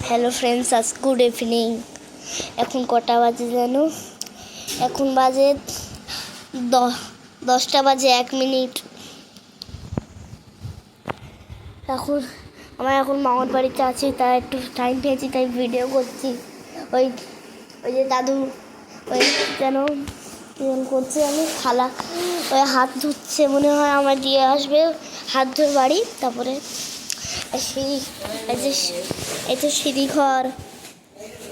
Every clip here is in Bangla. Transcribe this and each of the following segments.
হ্যালো ফ্রেন্ডস, আজ গুড ইভিনিং। এখন কটা বাজে জানো? এখন বাজে 10টা বাজে 1 মিনিট। এখন মামার বাড়িতে আছি, তাই একটু টাইম পেয়েছি, তাই ভিডিও করছি। ওই ওই যে দাদু ওই যেন করছে, আমি খালা ওই হাত ধুচ্ছে, মনে হয় আমার দিয়ে আসবে হাত ধরে বাড়ি। তারপরে সিঁড়ি, এই যে সিঁড়ি ঘর,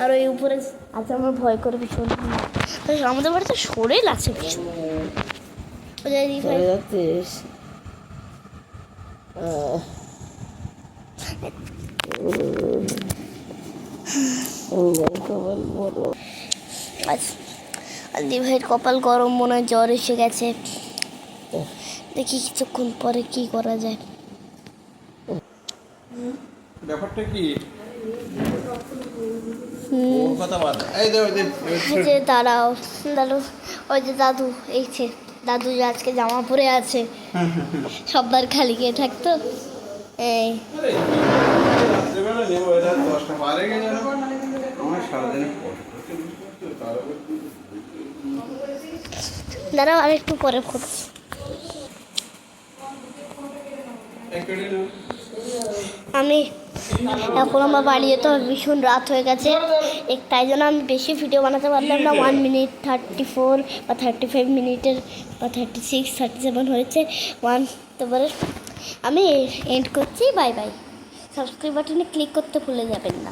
আর ওই উপরে আছে। আমার ভয় করে ভীষণ। আমাদের বাড়িতে শরীর আছে ভীষণ। দি ভাইয়ের কপাল গরম, মনে হয় জ্বর এসে গেছে। দেখি কিছুক্ষণ পরে কি করা যায়। ব্যাপারটা কি? দাঁড়াও, ওই যে দাদু, এই দাদু যে আজকে জামা পরে আছে, সববার খালি গিয়ে থাকতো। এই দাঁড়াও, আর একটু পরে করছি। আমি এখন আমার বাড়ি যেতে হবে, ভীষণ রাত হয়ে গেছে। তাই জন্য আমি বেশি ভিডিও বানাতে পারলাম না। 1 মিনিট 34 বা 35 মিনিটের বা 36 37 হয়েছে। তারপরে আমি এন্ড করছি। Bye bye. সাবস্ক্রাইব বাটনে ক্লিক করতে ভুলে যাবেন না।